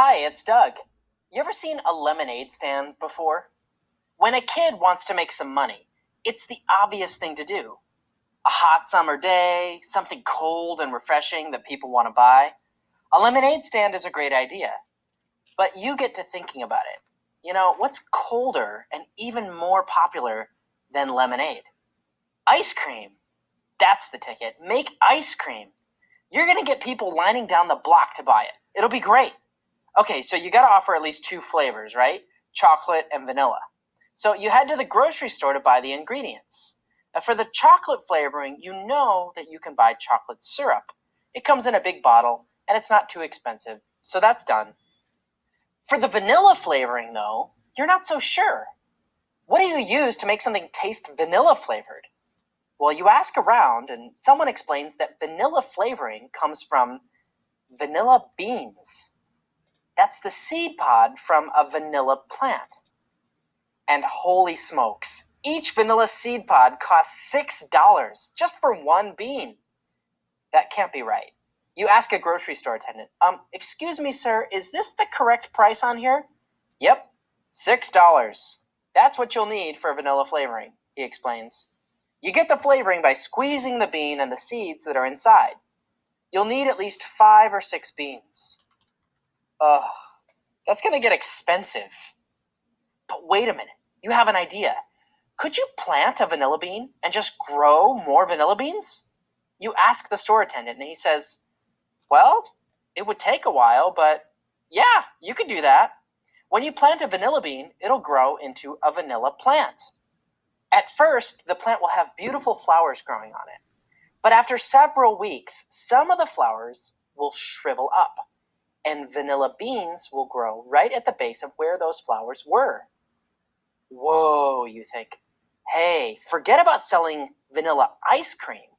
Hi, it's Doug. You ever seen a lemonade stand before? When a kid wants to make some money, it's the obvious thing to do. A hot summer day, something cold and refreshing that people want to buy. A lemonade stand is a great idea. But you get to thinking about it. You know, what's colder and even more popular than lemonade? Ice cream. That's the ticket. Make ice cream. You're going to get people lining down the block to buy it. It'll be great. Okay, so you got to offer at least two flavors, right? Chocolate and vanilla. So you head to the grocery store to buy the ingredients. Now for the chocolate flavoring, you know that you can buy chocolate syrup. It comes in a big bottle and it's not too expensive, so that's done. For the vanilla flavoring though, you're not so sure. What do you use to make something taste vanilla flavored? Well, you ask around and someone explains that vanilla flavoring comes from vanilla beans. That's the seed pod from a vanilla plant. And holy smokes, each vanilla seed pod costs $6 just for one bean. That can't be right. You ask a grocery store attendant, excuse me, sir, is this the correct price on here? Yep, $6. That's what you'll need for vanilla flavoring, he explains. You get the flavoring by squeezing the bean and the seeds that are inside. You'll need at least 5 or 6 beans. Ugh. That's going to get expensive. But wait a minute, you have an idea. Could you plant a vanilla bean and just grow more vanilla beans? You ask the store attendant and he says, well, it would take a while, but yeah, you could do that. When you plant a vanilla bean, it'll grow into a vanilla plant. At first, the plant will have beautiful flowers growing on it. But after several weeks, some of the flowers will shrivel up. And vanilla beans will grow right at the base of where those flowers were. Whoa, you think. Hey, forget about selling vanilla ice cream.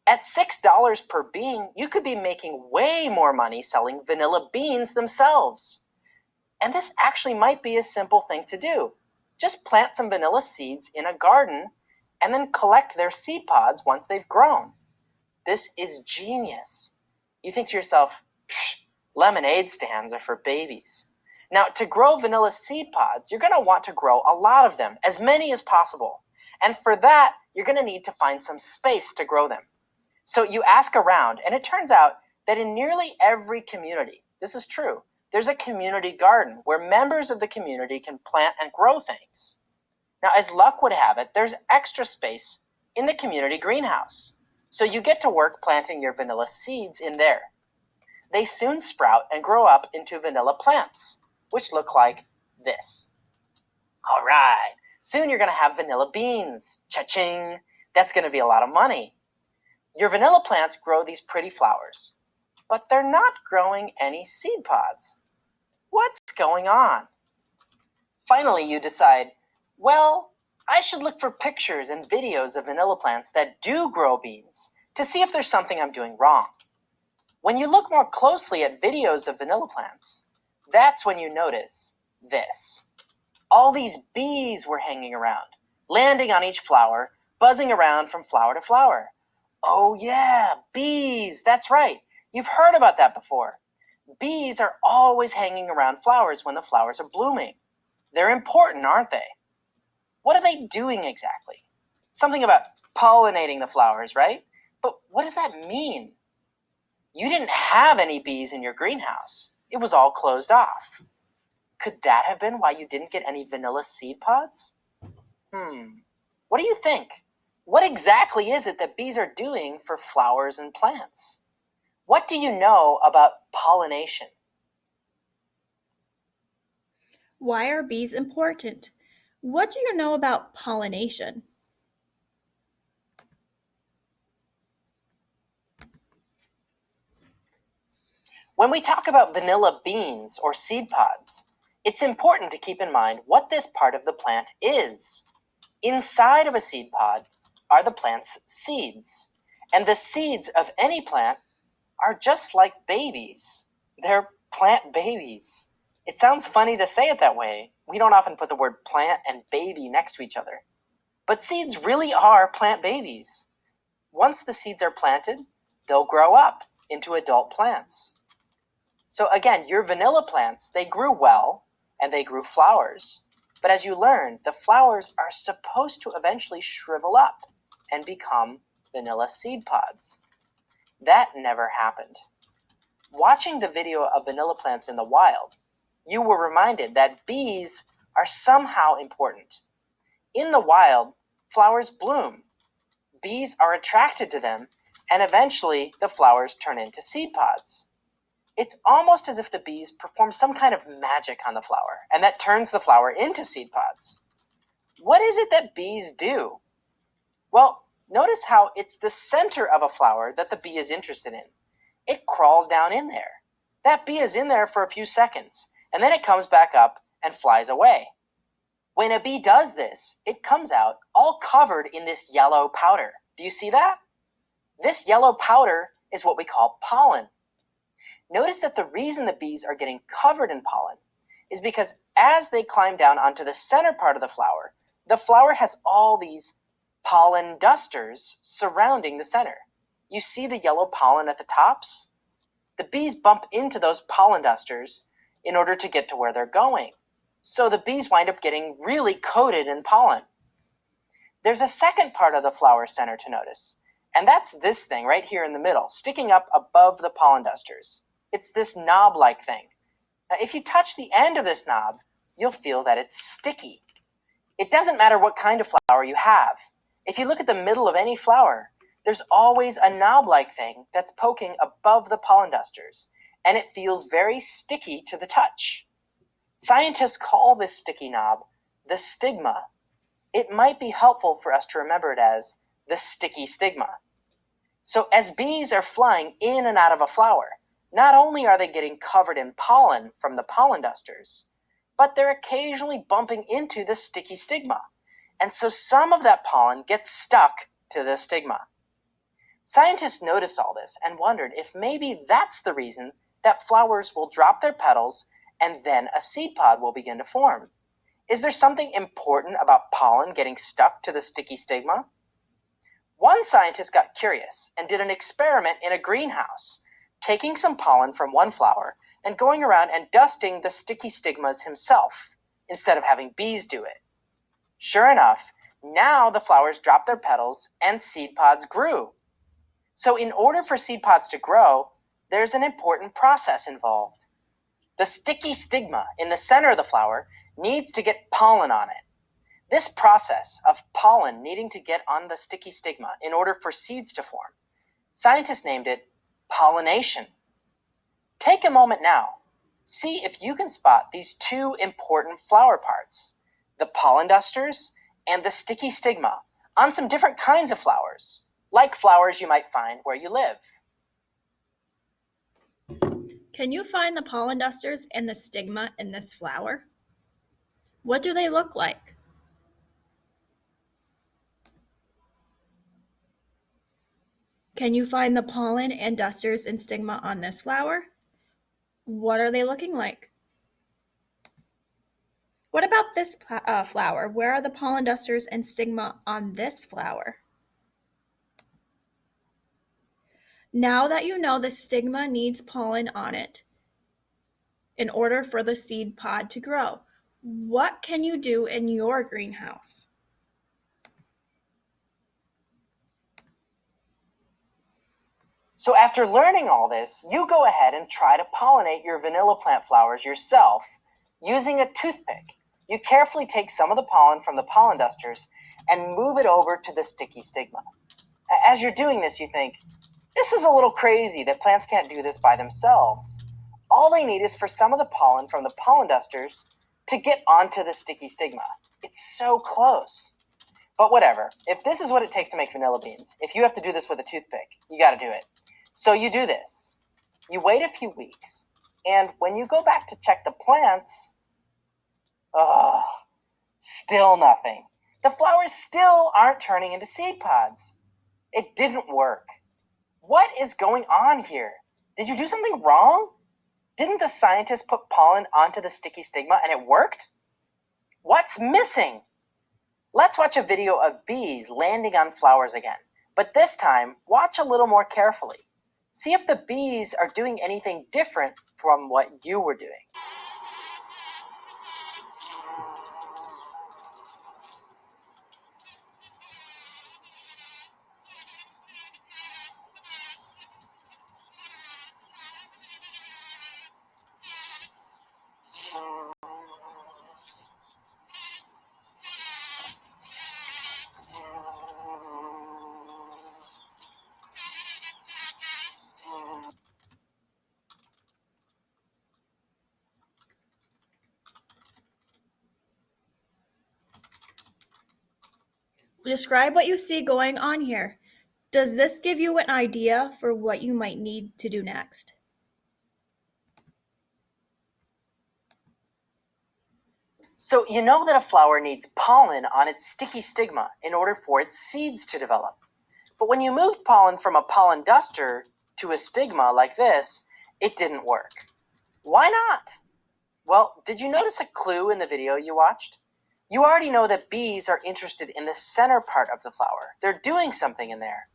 At $6 per bean, you could be making way more money selling vanilla beans themselves. And this actually might be a simple thing to do. Just plant some vanilla seeds in a garden and then collect their seed pods once they've grown. This is genius. You think to yourself, psh, lemonade stands are for babies. Now, to grow vanilla seed pods, you're going to want to grow a lot of them, as many as possible. And for that, you're going to need to find some space to grow them. So you ask around, and it turns out that in nearly every community, this is true, there's a community garden where members of the community can plant and grow things. Now, as luck would have it, there's extra space in the community greenhouse. So you get to work planting your vanilla seeds in there. They soon sprout and grow up into vanilla plants, which look like this. All right, soon you're going to have vanilla beans. Cha-ching! That's going to be a lot of money. Your vanilla plants grow these pretty flowers, but they're not growing any seed pods. What's going on? Finally, you decide, well, I should look for pictures and videos of vanilla plants that do grow beans to see if there's something I'm doing wrong. When you look more closely at videos of vanilla plants, that's when you notice this. All these bees were hanging around, landing on each flower, buzzing around from flower to flower. Oh yeah, bees, that's right. You've heard about that before. Bees are always hanging around flowers when the flowers are blooming. They're important, aren't they? What are they doing exactly? Something about pollinating the flowers, right? But what does that mean? You didn't have any bees in your greenhouse. It was all closed off. Could that have been why you didn't get any vanilla seed pods? What do you think? What exactly is it that bees are doing for flowers and plants? What do you know about pollination? Why are bees important? What do you know about pollination? When we talk about vanilla beans or seed pods, it's important to keep in mind what this part of the plant is. Inside of a seed pod are the plant's seeds, and the seeds of any plant are just like babies. They're plant babies. It sounds funny to say it that way. We don't often put the word plant and baby next to each other. But seeds really are plant babies. Once the seeds are planted, they'll grow up into adult plants. So again, your vanilla plants, they grew well and they grew flowers. But as you learned, the flowers are supposed to eventually shrivel up and become vanilla seed pods. That never happened. Watching the video of vanilla plants in the wild, you were reminded that bees are somehow important. In the wild, flowers bloom. Bees are attracted to them, and eventually the flowers turn into seed pods. It's almost as if the bees perform some kind of magic on the flower, and that turns the flower into seed pods. What is it that bees do? Well, notice how it's the center of a flower that the bee is interested in. It crawls down in there. That bee is in there for a few seconds, and then it comes back up and flies away. When a bee does this, it comes out all covered in this yellow powder. Do you see that? This yellow powder is what we call pollen. Notice that the reason the bees are getting covered in pollen is because as they climb down onto the center part of the flower has all these pollen dusters surrounding the center. You see the yellow pollen at the tops? The bees bump into those pollen dusters in order to get to where they're going. So the bees wind up getting really coated in pollen. There's a second part of the flower center to notice, and that's this thing right here in the middle, sticking up above the pollen dusters. It's this knob-like thing. Now, if you touch the end of this knob, you'll feel that it's sticky. It doesn't matter what kind of flower you have. If you look at the middle of any flower, there's always a knob-like thing that's poking above the pollen dusters, and it feels very sticky to the touch. Scientists call this sticky knob the stigma. It might be helpful for us to remember it as the sticky stigma. So as bees are flying in and out of a flower, not only are they getting covered in pollen from the pollen dusters, but they're occasionally bumping into the sticky stigma. And so some of that pollen gets stuck to the stigma. Scientists noticed all this and wondered if maybe that's the reason that flowers will drop their petals and then a seed pod will begin to form. Is there something important about pollen getting stuck to the sticky stigma? One scientist got curious and did an experiment in a greenhouse, taking some pollen from one flower and going around and dusting the sticky stigmas himself, instead of having bees do it. Sure enough, now the flowers dropped their petals and seed pods grew. So in order for seed pods to grow, there's an important process involved. The sticky stigma in the center of the flower needs to get pollen on it. This process of pollen needing to get on the sticky stigma in order for seeds to form, scientists named it pollination. Take a moment now. See if you can spot these two important flower parts, the pollen dusters and the sticky stigma, on some different kinds of flowers, like flowers you might find where you live. Can you find the pollen dusters and the stigma in this flower? What do they look like? Can you find the pollen and dusters and stigma on this flower? What are they looking like? What about this flower? Where are the pollen dusters and stigma on this flower? Now that you know the stigma needs pollen on it in order for the seed pod to grow, what can you do in your greenhouse? So after learning all this, you go ahead and try to pollinate your vanilla plant flowers yourself using a toothpick. You carefully take some of the pollen from the pollen dusters and move it over to the sticky stigma. As you're doing this, you think, this is a little crazy that plants can't do this by themselves. All they need is for some of the pollen from the pollen dusters to get onto the sticky stigma. It's so close. But whatever, if this is what it takes to make vanilla beans, if you have to do this with a toothpick, you gotta do it. So you do this. You wait a few weeks, and when you go back to check the plants, still nothing. The flowers still aren't turning into seed pods. It didn't work. What is going on here? Did you do something wrong? Didn't the scientists put pollen onto the sticky stigma and it worked? What's missing? Let's watch a video of bees landing on flowers again, but this time, watch a little more carefully. See if the bees are doing anything different from what you were doing. Describe what you see going on here. Does this give you an idea for what you might need to do next? So you know that a flower needs pollen on its sticky stigma in order for its seeds to develop. But when you moved pollen from a pollen duster to a stigma like this, it didn't work. Why not? Well, did you notice a clue in the video you watched? You already know that bees are interested in the center part of the flower. They're doing something in there.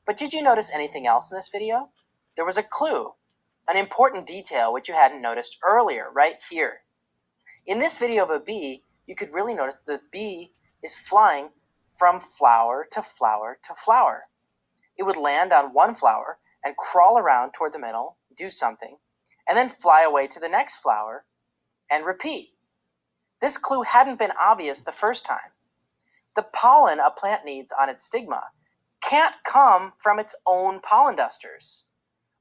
But did you notice anything else in this video? There was a clue, an important detail which you hadn't noticed earlier, right here. In this video of a bee, you could really notice the bee is flying from flower to flower to flower. It would land on one flower and crawl around toward the middle, do something, and then fly away to the next flower and repeat. This clue hadn't been obvious the first time. The pollen a plant needs on its stigma can't come from its own pollen dusters.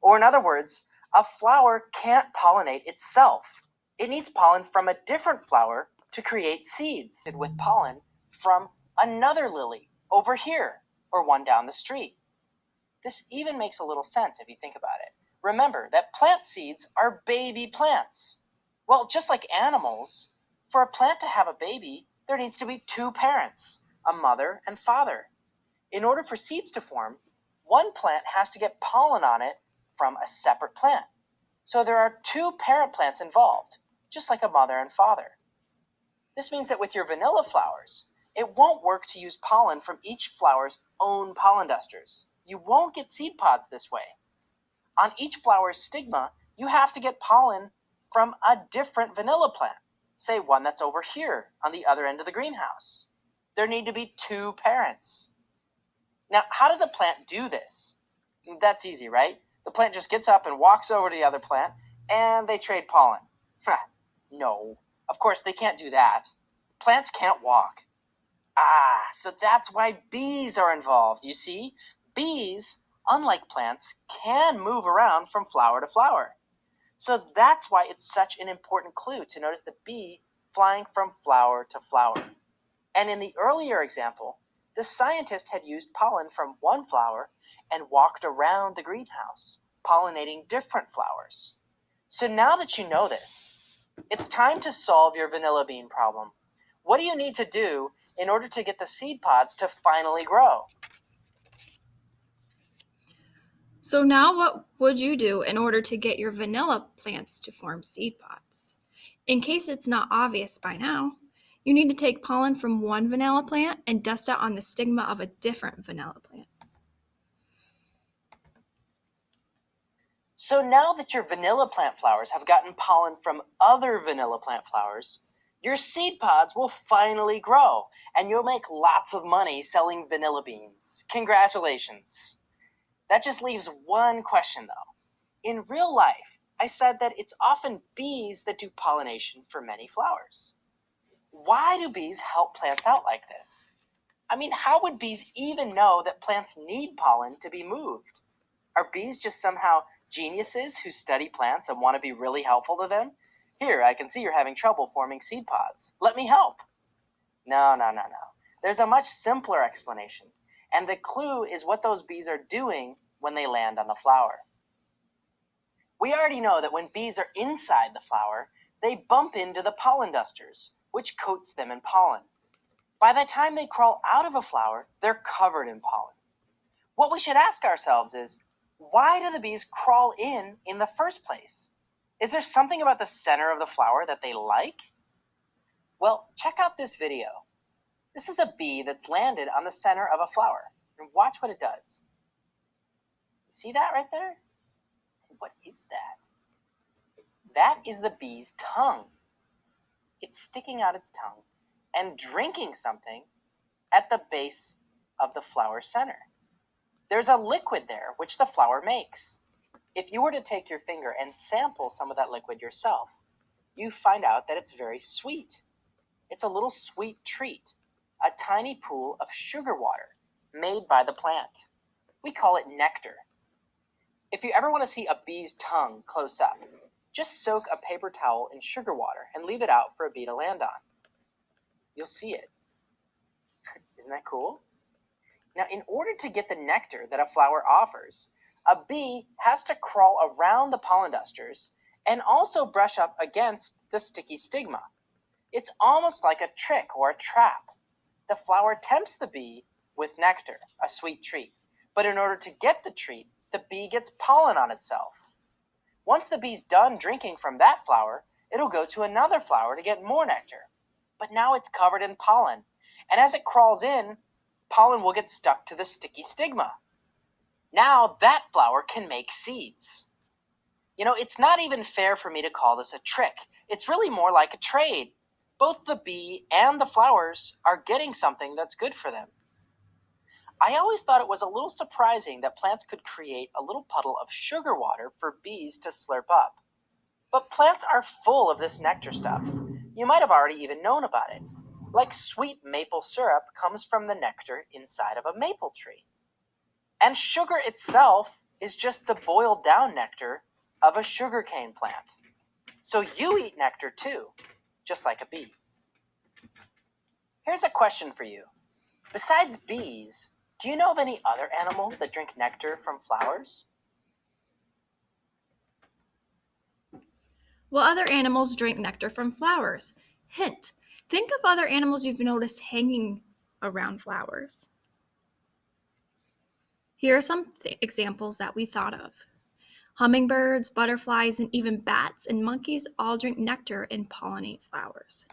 Or in other words, a flower can't pollinate itself. It needs pollen from a different flower to create seeds with pollen from another lily over here or one down the street. This even makes a little sense if you think about it. Remember that plant seeds are baby plants. Well, just like animals, for a plant to have a baby, there needs to be two parents, a mother and father. In order for seeds to form, one plant has to get pollen on it from a separate plant. So there are two parent plants involved, just like a mother and father. This means that with your vanilla flowers, it won't work to use pollen from each flower's own pollen dusters. You won't get seed pods this way. On each flower's stigma, you have to get pollen from a different vanilla plant, say one that's over here on the other end of the greenhouse. There need to be two parents. Now, how does a plant do this? That's easy, right? The plant just gets up and walks over to the other plant, and they trade pollen. No, of course they can't do that. Plants can't walk. So that's why bees are involved, you see? Bees, unlike plants, can move around from flower to flower. So that's why it's such an important clue to notice the bee flying from flower to flower. And in the earlier example, the scientist had used pollen from one flower and walked around the greenhouse, pollinating different flowers. So now that you know this, it's time to solve your vanilla bean problem. What do you need to do in order to get the seed pods to finally grow? So now what would you do in order to get your vanilla plants to form seed pods? In case it's not obvious by now, you need to take pollen from one vanilla plant and dust it on the stigma of a different vanilla plant. So now that your vanilla plant flowers have gotten pollen from other vanilla plant flowers, your seed pods will finally grow, and you'll make lots of money selling vanilla beans. Congratulations! That just leaves one question though. In real life, I said that it's often bees that do pollination for many flowers. Why do bees help plants out like this? I mean, how would bees even know that plants need pollen to be moved? Are bees just somehow geniuses who study plants and want to be really helpful to them? Here, I can see you're having trouble forming seed pods. Let me help. No. There's a much simpler explanation, and the clue is what those bees are doing when they land on the flower. We already know that when bees are inside the flower, they bump into the pollen dusters, which coats them in pollen. By the time they crawl out of a flower, they're covered in pollen. What we should ask ourselves is, why do the bees crawl in the first place? Is there something about the center of the flower that they like? Well, check out this video. This is a bee that's landed on the center of a flower. And watch what it does. See that right there? What is that? That is the bee's tongue. It's sticking out its tongue and drinking something at the base of the flower center. There's a liquid there which the flower makes. If you were to take your finger and sample some of that liquid yourself, you find out that it's very sweet. It's a little sweet treat, a tiny pool of sugar water made by the plant. We call it nectar. If you ever want to see a bee's tongue close up, just soak a paper towel in sugar water and leave it out for a bee to land on. You'll see it. Isn't that cool? Now, in order to get the nectar that a flower offers, a bee has to crawl around the pollen dusters and also brush up against the sticky stigma. It's almost like a trick or a trap. The flower tempts the bee with nectar, a sweet treat. But in order to get the treat, the bee gets pollen on itself. Once the bee's done drinking from that flower, it'll go to another flower to get more nectar. But now it's covered in pollen, and as it crawls in, pollen will get stuck to the sticky stigma. Now that flower can make seeds. It's not even fair for me to call this a trick. It's really more like a trade. Both the bee and the flowers are getting something that's good for them. I always thought it was a little surprising that plants could create a little puddle of sugar water for bees to slurp up. But plants are full of this nectar stuff. You might have already even known about it. Like sweet maple syrup comes from the nectar inside of a maple tree. And sugar itself is just the boiled down nectar of a sugarcane plant. So you eat nectar too, just like a bee. Here's a question for you. Besides bees, do you know of any other animals that drink nectar from flowers? What other animals drink nectar from flowers? Hint, think of other animals you've noticed hanging around flowers. Here are some examples that we thought of. Hummingbirds, butterflies, and even bats and monkeys all drink nectar and pollinate flowers.